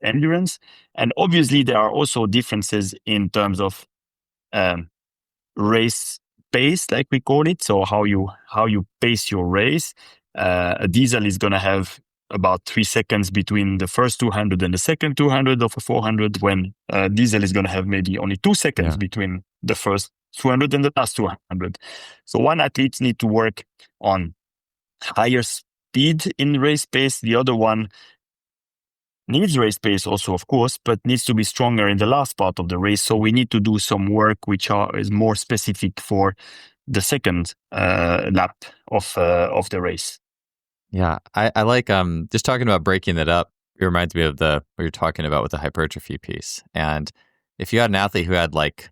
endurance. And obviously there are also differences in terms of race pace, like we call it. So how you pace your race. A diesel is going to have about 3 seconds between the first 200 and the second 200 of a 400, when diesel is going to have maybe only 2 seconds between the first 200 and the last 200. So one athlete needs to work on higher speed in race pace. The other one needs race pace also, of course, but needs to be stronger in the last part of the race. So we need to do some work which is more specific for the second lap of the race. Yeah, I like just talking about breaking that up. It reminds me of what you're talking about with the hypertrophy piece. And if you had an athlete who had like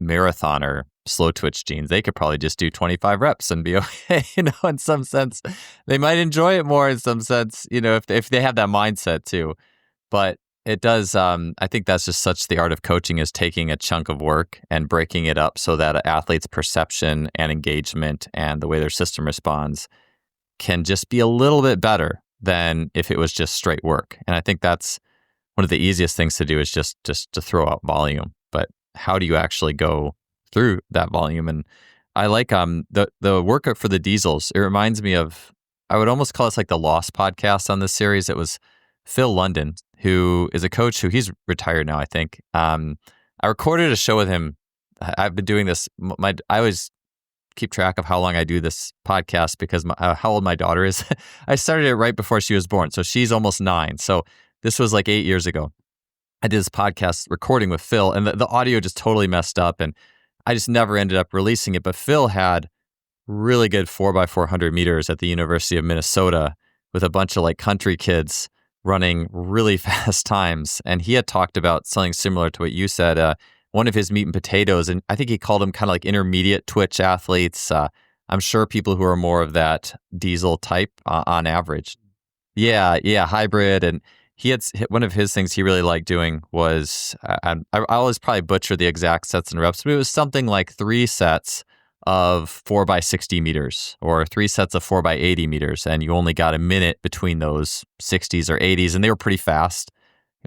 marathoner slow twitch genes, they could probably just do 25 reps and be okay. In some sense, they might enjoy it more. In some sense, if they have that mindset too. But it does. I think that's just such the art of coaching, is taking a chunk of work and breaking it up so that an athlete's perception and engagement and the way their system responds can just be a little bit better than if it was just straight work. And I think that's one of the easiest things to do, is just to throw out volume. But how do you actually go through that volume? And I like the workup for the diesels. It reminds me of, I would almost call it like the Lost podcast on this series. It was Phil London, who is a coach who he's retired now, I think. I recorded a show with him. I've been doing this. I always keep track of how long I do this podcast because how old my daughter is. I started it right before she was born. So she's almost 9. So this was like 8 years ago. I did this podcast recording with Phil, and the audio just totally messed up, and I just never ended up releasing it. But Phil had really good 4x400 meters at the University of Minnesota with a bunch of like country kids running really fast times. And he had talked about something similar to what you said, one of his meat and potatoes, and I think he called them kind of like intermediate twitch athletes. I'm sure people who are more of that diesel type on average. Yeah, hybrid. And he had one of his things he really liked doing was, I always probably butcher the exact sets and reps, but it was something like 3 sets of 4x60 meters or 3 sets of 4x80 meters. And you only got a minute between those 60s or 80s, and they were pretty fast,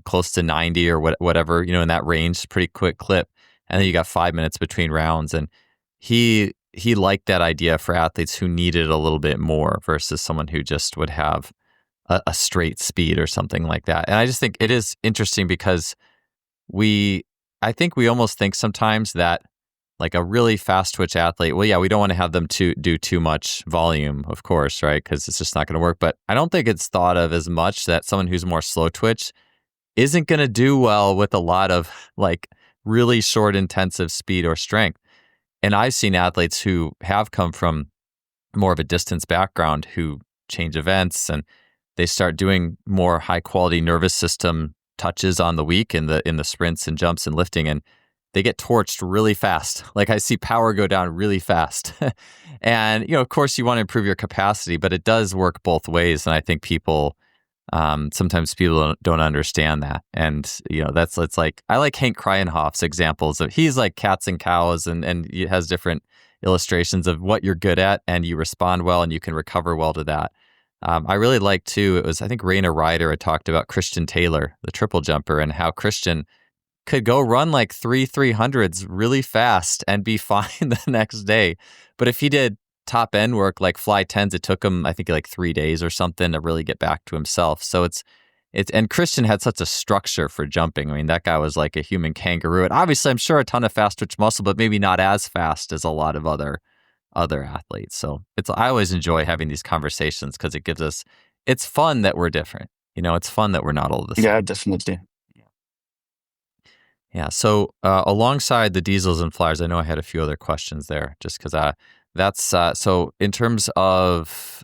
close to 90 or whatever, in that range, pretty quick clip. And then you got 5 minutes between rounds. And he liked that idea for athletes who needed a little bit more versus someone who just would have a straight speed or something like that. And I just think it is interesting because I think we almost think sometimes that like a really fast twitch athlete, well, yeah, we don't want to have them do too much volume, of course, right? Because it's just not going to work. But I don't think it's thought of as much that someone who's more slow twitch isn't going to do well with a lot of like really short, intensive speed or strength. And I've seen athletes who have come from more of a distance background who change events and they start doing more high quality nervous system touches on the week in the sprints and jumps and lifting, and they get torched really fast. Like I see power go down really fast. And, of course you want to improve your capacity, but it does work both ways. And I think sometimes people don't understand that. And, it's like, I like Hank Krayenhoff's examples of, he's like cats and cows and he has different illustrations of what you're good at and you respond well and you can recover well to that. I really like too, it was, I think Raina Ryder had talked about Christian Taylor, the triple jumper, and how Christian could go run like 300s really fast and be fine the next day. But if he did top end work like fly 10s, it took him, I think, like 3 days or something to really get back to himself. So and Christian had such a structure for jumping. I mean, that guy was like a human kangaroo. And obviously, I'm sure a ton of fast twitch muscle, but maybe not as fast as a lot of other athletes. So I always enjoy having these conversations because it gives us, it's fun that we're different. It's fun that we're not all the same. Yeah, definitely. Yeah. So alongside the diesels and flyers, I know I had a few other questions there just because that's so in terms of,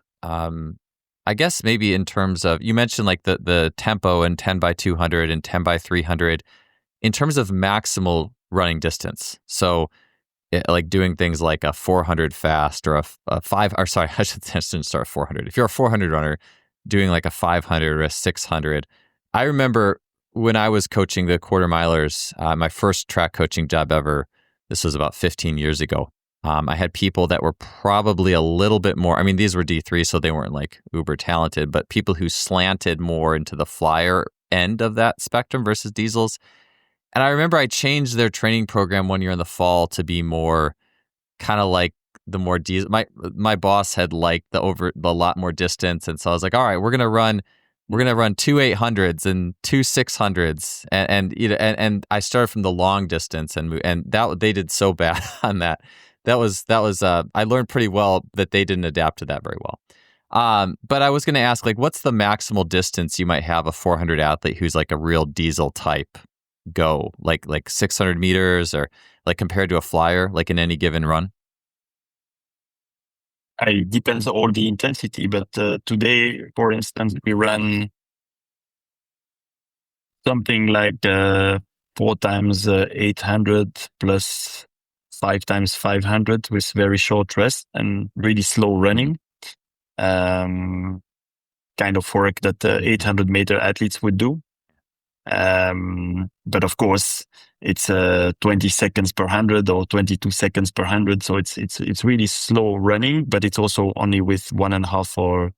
I guess maybe in terms of, you mentioned like the tempo and 10 by 200 and 10 by 300 in terms of maximal running distance. So like doing things like a 400 fast or a five, or sorry, I shouldn't start 400. If you're a 400 runner, doing like a 500 or a 600. I remember when I was coaching the quarter milers, my first track coaching job ever, this was about 15 years ago. I had people that were probably a little bit more, I mean, these were D3, so they weren't like uber talented, but people who slanted more into the flyer end of that spectrum versus diesels. And I remember I changed their training program one year in the fall to be more kind of like the more diesel. My boss had liked the lot more distance, and so I was like, all right, we're gonna run 2 800s and 2 600s, and I started from the long distance, and that they did so bad on that. That was I learned pretty well that they didn't adapt to that very well. But I was going to ask, like, what's the maximal distance you might have a 400 athlete who's like a real diesel type go, like 600 meters, or like compared to a flyer, like in any given run? It depends on the intensity, but today, for instance, we ran something like 4 times 800 plus 5 times 500 with very short rest and really slow running. Kind of work that 800-meter athletes would do. But of course, it's 20 seconds per 100 or 22 seconds per 100. So it's really slow running, but it's also only with 1.5 or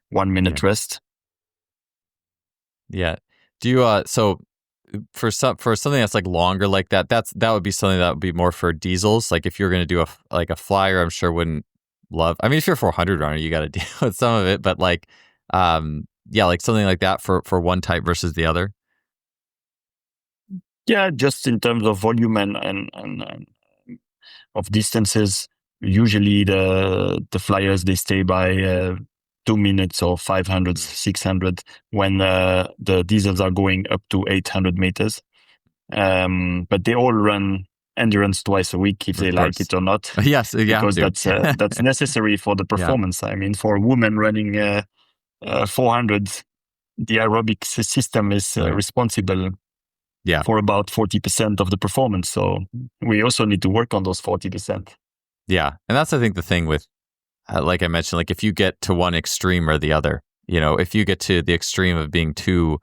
1 minute rest. Yeah. Do you so for something that's like longer like that would be something that would be more for diesels. Like if you're going to do a flyer, I'm sure wouldn't love. I mean, if you're a 400 runner, you got to deal with some of it, but like like something like that for one type versus the other. Yeah, just in terms of volume and of distances, usually the flyers, they stay by 2 minutes or 500, 600 when the diesels are going up to 800 meters. But they all run endurance twice a week if they like it or not. Yes, yeah, because that's necessary for the performance. Yeah. I mean, for a woman running 400, the aerobic system is responsible for about 40% of the performance. So we also need to work on those 40%. Yeah. And that's, I think, the thing with, like I mentioned, like if you get to one extreme or the other, if you get to the extreme of being too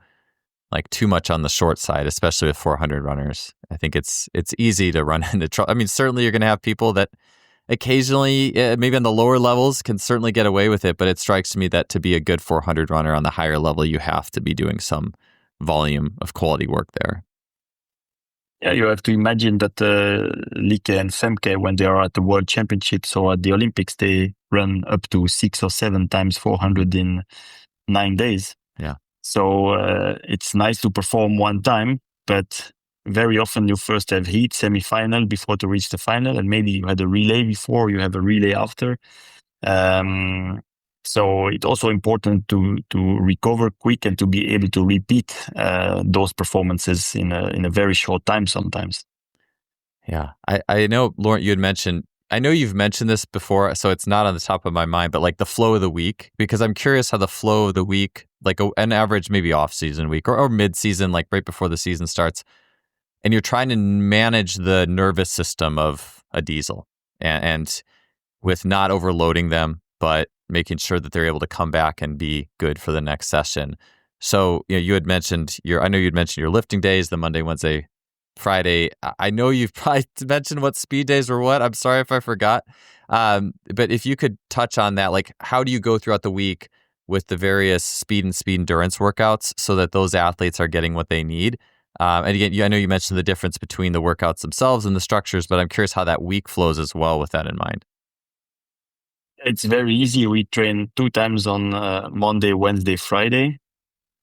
much on the short side, especially with 400 runners, I think it's easy to run into trouble. I mean, certainly you're going to have people that occasionally, maybe on the lower levels, can certainly get away with it. But it strikes me that to be a good 400 runner on the higher level, you have to be doing some volume of quality work there. Yeah, you have to imagine that Lieke and Femke, when they are at the World Championships or at the Olympics, they run up to 6 or 7 times 400 in 9 days. Yeah. So it's nice to perform one time, but very often you first have heat, semi-final before to reach the final, and maybe you had a relay before, you have a relay after. So it's also important to recover quick and to be able to repeat those performances in a very short time sometimes. Yeah, I know, Laurent, you had mentioned, I know you've mentioned this before, so it's not on the top of my mind, but like the flow of the week, because I'm curious how the flow of the week, like an average maybe off-season week or mid-season, like right before the season starts, and you're trying to manage the nervous system of a diesel and with not overloading them, but making sure that they're able to come back and be good for the next session. So, you had mentioned I know you'd mentioned your lifting days, the Monday, Wednesday, Friday. I know you've probably mentioned what speed days were what. I'm sorry if I forgot. But if you could touch on that, like how do you go throughout the week with the various speed and speed endurance workouts so that those athletes are getting what they need? And again, I know you mentioned the difference between the workouts themselves and the structures, but I'm curious how that week flows as well with that in mind. It's very easy. We train 2 times on Monday, Wednesday, Friday,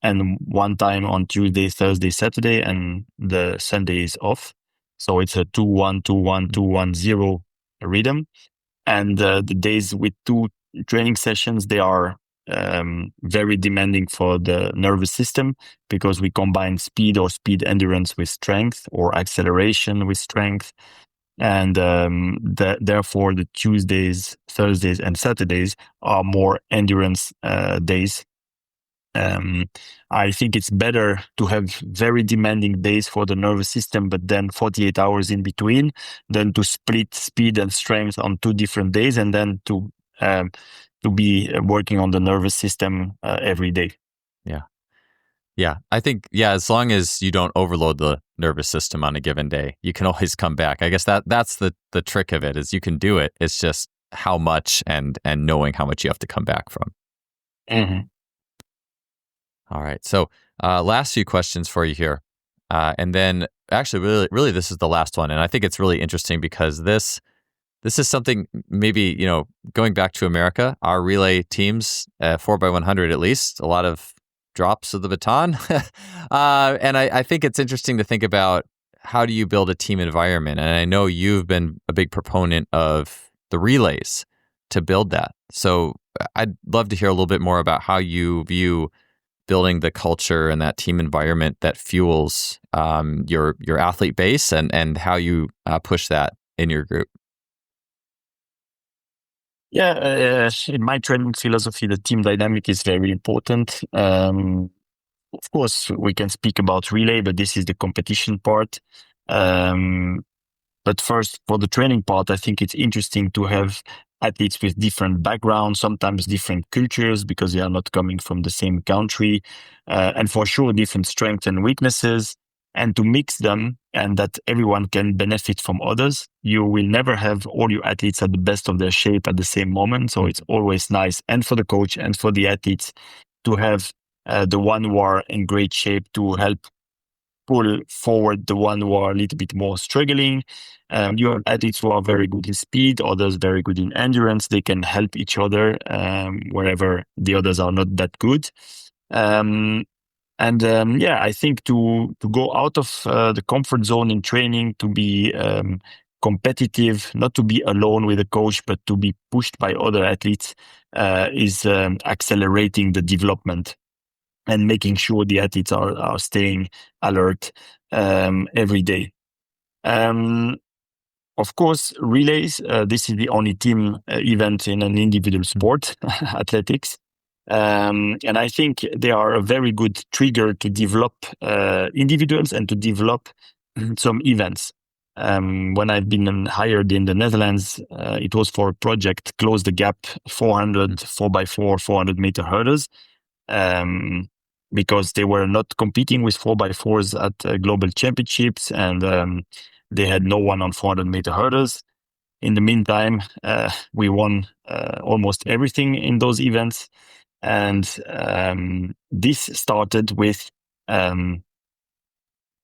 and 1 time on Tuesday, Thursday, Saturday, and the Sunday is off. So it's a 2-1, 2-1, 2-1, 0 rhythm. And the days with 2 training sessions, they are very demanding for the nervous system because we combine speed or speed endurance with strength or acceleration with strength. And therefore, the Tuesdays, Thursdays, and Saturdays are more endurance days. I think it's better to have very demanding days for the nervous system, but then 48 hours in between, than to split speed and strength on 2 different days, and then to be working on the nervous system every day. Yeah, I think, as long as you don't overload the nervous system on a given day, you can always come back. I guess that's the trick of it, is you can do it. It's just how much and knowing how much you have to come back from. Mm-hmm. All right. So last few questions for you here. And then actually, really, this is the last one. And I think it's really interesting because this is something maybe, going back to America, our relay teams, 4x100 at least, a lot of drops of the baton. And I think it's interesting to think about, how do you build a team environment? And I know you've been a big proponent of the relays to build that. So I'd love to hear a little bit more about how you view building the culture and that team environment that fuels your athlete base, and how you push that in your group. Yeah, in my training philosophy, the team dynamic is very important. Of course, we can speak about relay, but this is the competition part. But first, for the training part, I think it's interesting to have athletes with different backgrounds, sometimes different cultures, because they are not coming from the same country, and for sure, different strengths and weaknesses, and to mix them, and that everyone can benefit from others. You will never have all your athletes at the best of their shape at the same moment. So it's always nice, and for the coach and for the athletes, to have the one who are in great shape to help pull forward the one who are a little bit more struggling. You have athletes who are very good in speed, others very good in endurance. They can help each other wherever the others are not that good. I think to go out of the comfort zone in training, to be competitive, not to be alone with a coach, but to be pushed by other athletes, is accelerating the development and making sure the athletes are staying alert every day. Of course, relays, this is the only team event in an individual sport, athletics. And I think they are a very good trigger to develop individuals and to develop some events. When I've been hired in the Netherlands, it was for a project, Close the Gap 400, 4x4, 400 meter hurdles, because they were not competing with 4x4s at global championships, and they had no one on 400 meter hurdles. In the meantime, we won almost everything in those events. And this started with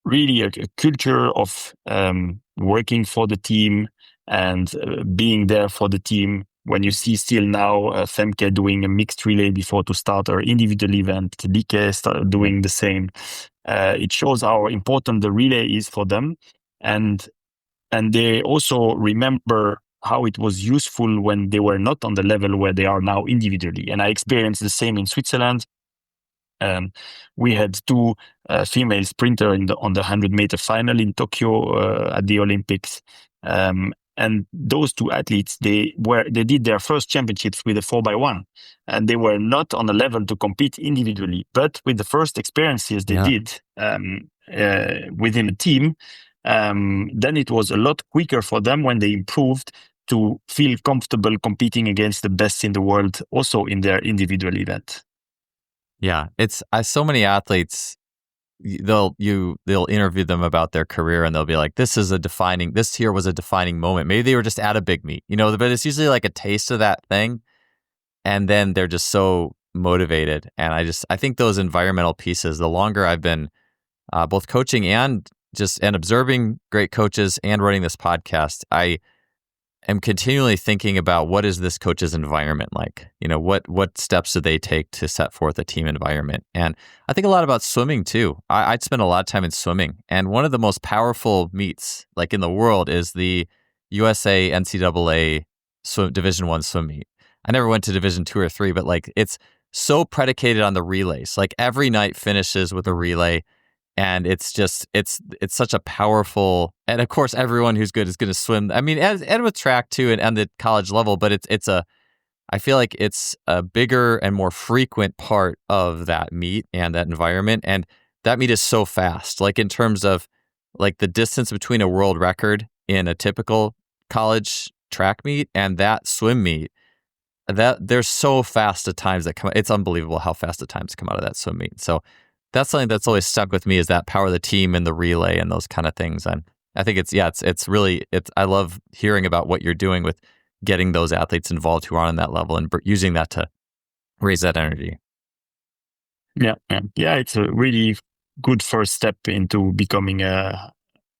really a culture of working for the team and being there for the team. When you see still now Femke doing a mixed relay before to start her individual event, Lieke doing the same, it shows how important the relay is for them. And they also remember how it was useful when they were not on the level where they are now individually. And I experienced the same in Switzerland. We had 2 female sprinters on the 100-meter final in Tokyo at the Olympics. And those 2 athletes, they did their first championships with a 4x1, and they were not on a level to compete individually. But with the first experiences they did within a team, then it was a lot quicker for them when they improved to feel comfortable competing against the best in the world, also in their individual event. Yeah, it's so many athletes. They'll interview them about their career, and they'll be like, "This here was a defining moment." Maybe they were just at a big meet, but it's usually like a taste of that thing, and then they're just so motivated. And I think those environmental pieces. The longer I've been both coaching and observing great coaches and running this podcast, I am continually thinking about, what is this coach's environment like? What steps do they take to set forth a team environment? And I think a lot about swimming too. I'd spend a lot of time in swimming, and one of the most powerful meets like in the world is the USA NCAA Division I swim meet. I never went to Division II or III, but like it's so predicated on the relays. Like every night finishes with a relay. And it's such a powerful, and of course, everyone who's good is going to swim. I mean, and with track too, and the college level, but I feel like it's a bigger and more frequent part of that meet and that environment. And that meet is so fast, like in terms of like the distance between a world record in a typical college track meet and that swim meet, that there's so fast the times that come. It's unbelievable how fast the times come out of that swim meet. So that's something that's always stuck with me, is that power of the team and the relay and those kind of things. And I think it's really, I love hearing about what you're doing with getting those athletes involved who are on that level and using that to raise that energy. Yeah. It's a really good first step into becoming a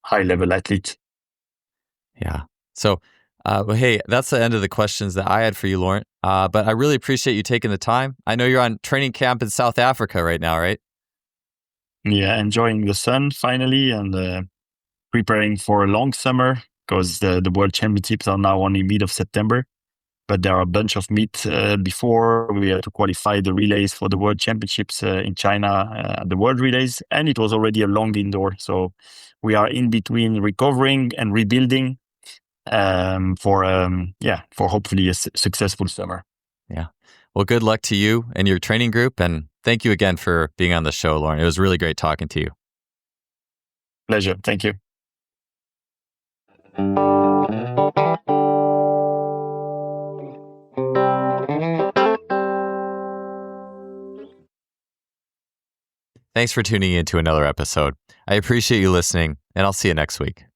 high level athlete. Yeah. So, well, hey, that's the end of the questions that I had for you, Laurent. But I really appreciate you taking the time. I know you're on training camp in South Africa right now, right? Yeah, enjoying the sun finally, and preparing for a long summer, because the World Championships are now only mid of September. But there are a bunch of meet before. We had to qualify the relays for the World Championships in China, the World Relays, and it was already a long indoor. So we are in between recovering and rebuilding for hopefully a successful summer. Yeah. Well, good luck to you and your training group, and thank you again for being on the show, Laurent. It was really great talking to you. Pleasure. Thank you. Thanks for tuning in to another episode. I appreciate you listening, and I'll see you next week.